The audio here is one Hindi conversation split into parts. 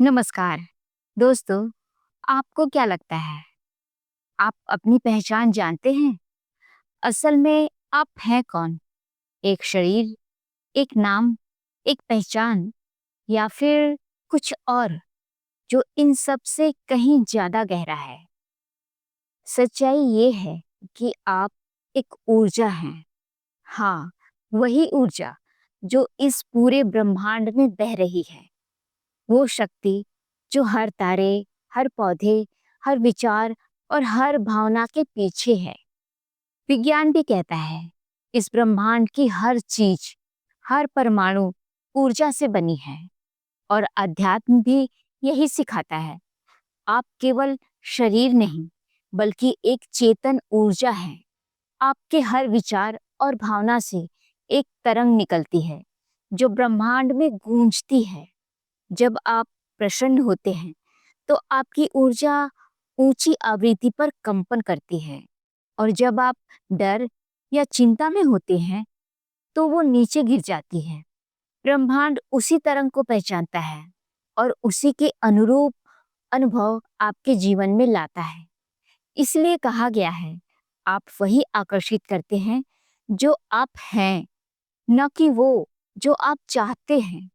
नमस्कार दोस्तों। आपको क्या लगता है, आप अपनी पहचान जानते हैं? असल में आप हैं कौन? एक शरीर, एक नाम, एक पहचान, या फिर कुछ और जो इन सब से कहीं ज्यादा गहरा है? सच्चाई ये है कि आप एक ऊर्जा हैं। हाँ, वही ऊर्जा जो इस पूरे ब्रह्मांड में बह रही है। वो शक्ति जो हर तारे, हर पौधे, हर विचार और हर भावना के पीछे है। विज्ञान भी कहता है इस ब्रह्मांड की हर चीज, हर परमाणु ऊर्जा से बनी है। और अध्यात्म भी यही सिखाता है। आप केवल शरीर नहीं, बल्कि एक चेतन ऊर्जा है। आपके हर विचार और भावना से एक तरंग निकलती है जो ब्रह्मांड में गूंजती है। जब आप प्रसन्न होते हैं तो आपकी ऊर्जा ऊंची आवृत्ति पर कंपन करती है, और जब आप डर या चिंता में होते हैं तो वो नीचे गिर जाती है। ब्रह्मांड उसी तरंग को पहचानता है और उसी के अनुरूप अनुभव आपके जीवन में लाता है। इसलिए कहा गया है, आप वही आकर्षित करते हैं जो आप हैं, न कि वो जो आप चाहते हैं।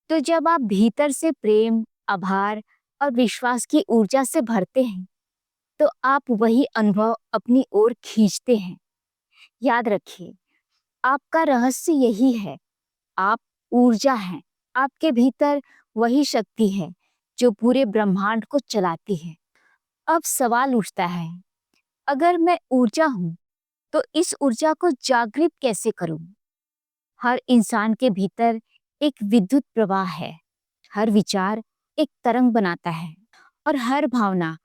तो जब आप भीतर से प्रेम, आभार और विश्वास की ऊर्जा से भरते हैं, तो आप वही अनुभव अपनी ओर खींचते हैं। याद रखिए, आपका रहस्य यही है। आप ऊर्जा हैं। आपके भीतर वही शक्ति है जो पूरे ब्रह्मांड को चलाती है। अब सवाल उठता है, अगर मैं ऊर्जा हूं, तो इस ऊर्जा को जागृत कैसे करूं? हर इंसान के भीतर एक विद्युत प्रवाह है। हर विचार एक तरंग बनाता है, और हर भावना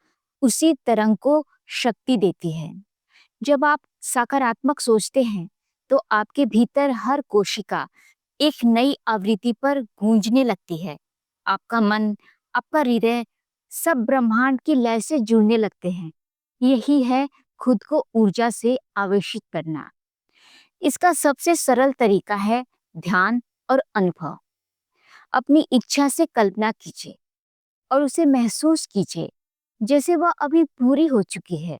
उसी तरंग को शक्ति देती है। जब आप सकारात्मक सोचते हैं तो आपके भीतर हर कोशिका एक नई आवृत्ति पर गूंजने लगती है। आपका मन, आपका हृदय, सब ब्रह्मांड की लय से जुड़ने लगते हैं। यही है खुद को ऊर्जा से आवेशित करना। इसका सबसे सरल तरीका है ध्यान और अनुभव। अपनी इच्छा से कल्पना कीजिए और उसे महसूस कीजिए जैसे वह अभी पूरी हो चुकी है।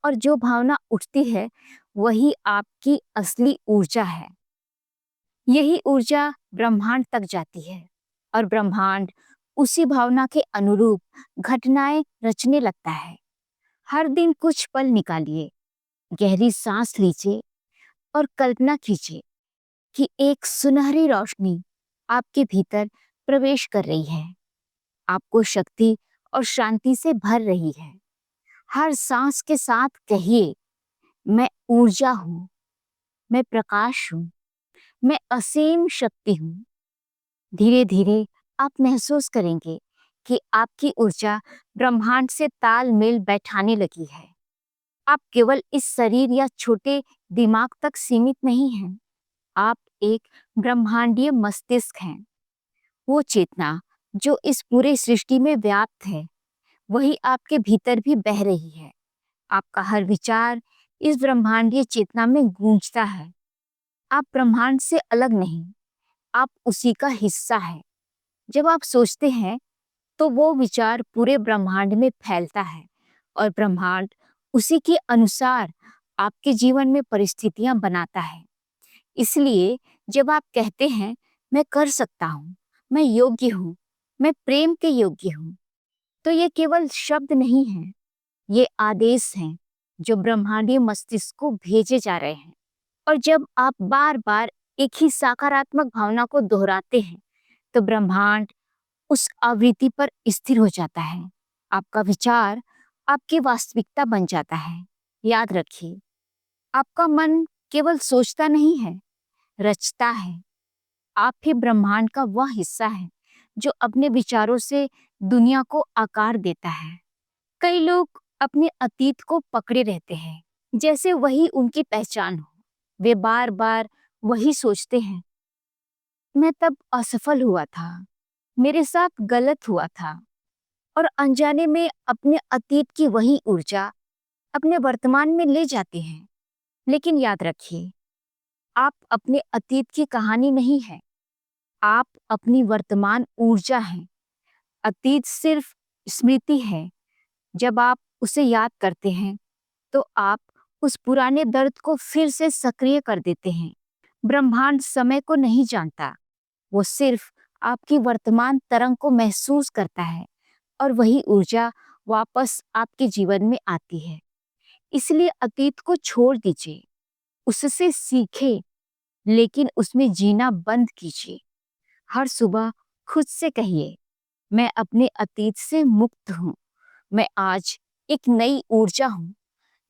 और जो भावना उठती है वही आपकी असली ऊर्जा है। यही ऊर्जा ब्रह्मांड तक जाती है, और ब्रह्मांड उसी भावना के अनुरूप घटनाएं रचने लगता है। हर दिन कुछ पल निकालिए, गहरी सांस लीजिए और कल्पना कीजिए कि एक सुनहरी रोशनी आपके भीतर प्रवेश कर रही है, आपको शक्ति और शांति से भर रही है। हर सांस के साथ कहिए, मैं ऊर्जा हूँ, मैं प्रकाश हूँ, मैं असीम शक्ति हूँ। धीरे धीरे आप महसूस करेंगे कि आपकी ऊर्जा ब्रह्मांड से तालमेल बैठाने लगी है। आप केवल इस शरीर या छोटे दिमाग तक सीमित नहीं हैं। आप एक ब्रह्मांडीय मस्तिष्क हैं। वो चेतना जो इस पूरे सृष्टि में व्याप्त है, वही आपके भीतर भी बह रही है। आपका हर विचार इस ब्रह्मांडीय चेतना में गूंजता है। आप ब्रह्मांड से अलग नहीं, आप उसी का हिस्सा है। जब आप सोचते हैं तो वो विचार पूरे ब्रह्मांड में फैलता है, और ब्रह्मांड उसी के अनुसार आपके जीवन में परिस्थितियां बनाता है। इसलिए जब आप कहते हैं, मैं कर सकता हूँ, मैं योग्य हूँ, मैं प्रेम के योग्य हूँ, तो ये केवल शब्द नहीं हैं, ये आदेश हैं जो ब्रह्मांडीय मस्तिष्क को भेजे जा रहे हैं। और जब आप बार बार एक ही सकारात्मक भावना को दोहराते हैं, तो ब्रह्मांड उस आवृत्ति पर स्थिर हो जाता है। आपका विचार आपकी वास्तविकता बन जाता है। याद रखिए, आपका मन केवल सोचता नहीं है, रचता है। आप ही ब्रह्मांड का वह हिस्सा है जो अपने विचारों से दुनिया को आकार देता है। कई लोग अपने अतीत को पकड़े रहते हैं, जैसे वही उनकी पहचान हो। वे बार बार वही सोचते हैं, मैं तब असफल हुआ था, मेरे साथ गलत हुआ था, और अनजाने में अपने अतीत की वही ऊर्जा अपने वर्तमान में ले जाते हैं। लेकिन याद रखिए, आप अपने अतीत की कहानी नहीं है, आप अपनी वर्तमान ऊर्जा हैं। अतीत सिर्फ स्मृति है। जब आप उसे याद करते हैं तो आप उस पुराने दर्द को फिर से सक्रिय कर देते हैं। ब्रह्मांड समय को नहीं जानता, वो सिर्फ आपकी वर्तमान तरंग को महसूस करता है और वही ऊर्जा वापस आपके जीवन में आती है। इसलिए अतीत को छोड़ दीजिए, उससे सीखे, लेकिन उसमें जीना बंद कीजिए। हर सुबह खुद से कहिए, मैं अपने अतीत से मुक्त हूँ, मैं आज एक नई ऊर्जा हूँ।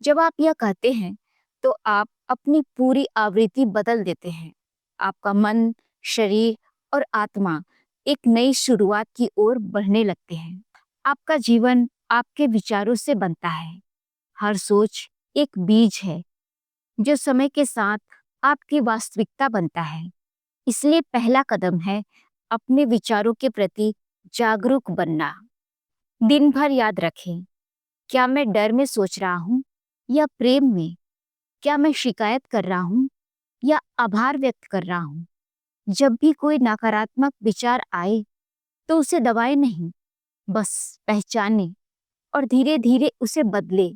जब आप यह कहते हैं तो आप अपनी पूरी आवृत्ति बदल देते हैं। आपका मन, शरीर और आत्मा एक नई शुरुआत की ओर बढ़ने लगते हैं। आपका जीवन आपके विचारों से बनता है। हर सोच एक बीज है जो समय के साथ आपकी वास्तविकता बनता है। इसलिए पहला कदम है अपने विचारों के प्रति जागरूक बनना। दिन भर याद रखें, क्या मैं डर में सोच रहा हूँ या प्रेम में? क्या मैं शिकायत कर रहा हूँ या आभार व्यक्त कर रहा हूँ? जब भी कोई नकारात्मक विचार आए तो उसे दबाए नहीं, बस पहचाने और धीरे धीरे उसे बदले।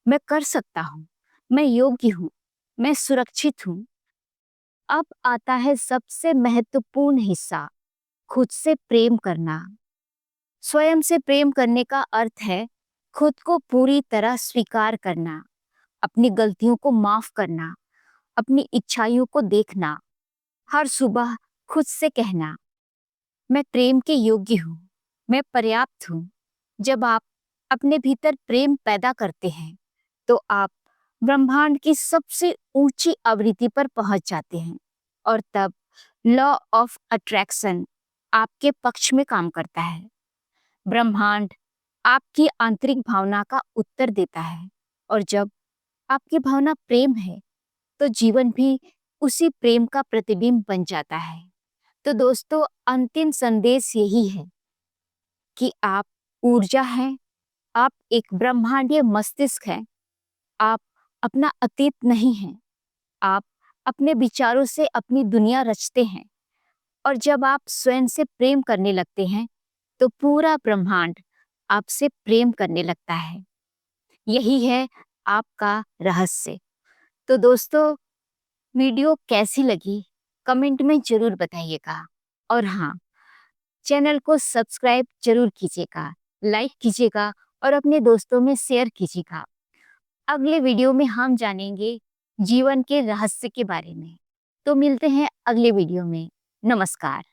मैं कर सकता हूँ, मैं योग्य हूँ, मैं सुरक्षित हूँ। अब आता है सबसे महत्वपूर्ण हिस्सा, खुद से प्रेम करना। स्वयं से प्रेम करने का अर्थ है खुद को पूरी तरह स्वीकार करना, अपनी गलतियों को माफ करना, अपनी इच्छाओं को देखना। हर सुबह खुद से कहना, मैं प्रेम के योग्य हूँ, मैं पर्याप्त हूँ। जब आप अपने भीतर प्रेम पैदा करते हैं तो आप ब्रह्मांड की सबसे ऊंची आवृत्ति पर पहुंच जाते हैं और तब लॉ ऑफ अट्रैक्शन आपके पक्ष में काम करता है। ब्रह्मांड आपकी आंतरिक भावना का उत्तर देता है और जब आपकी भावना प्रेम है तो जीवन भी उसी प्रेम का प्रतिबिंब बन जाता है। तो दोस्तों, अंतिम संदेश यही है कि आप ऊर्जा हैं, आप एक ब्रह्मांडीय मस्तिष्क हैं, आप अपना अतीत नहीं हैं, आप अपने विचारों से अपनी दुनिया रचते हैं। और जब आप स्वयं से प्रेम करने लगते हैं तो पूरा ब्रह्मांड आपसे प्रेम करने लगता है। यही है आपका रहस्य। तो दोस्तों, वीडियो कैसी लगी कमेंट में जरूर बताइएगा और हाँ, चैनल को सब्सक्राइब जरूर कीजिएगा, लाइक कीजिएगा और अपने दोस्तों में शेयर कीजिएगा। अगले वीडियो में हम जानेंगे जीवन के रहस्य के बारे में। तो मिलते हैं अगले वीडियो में। नमस्कार।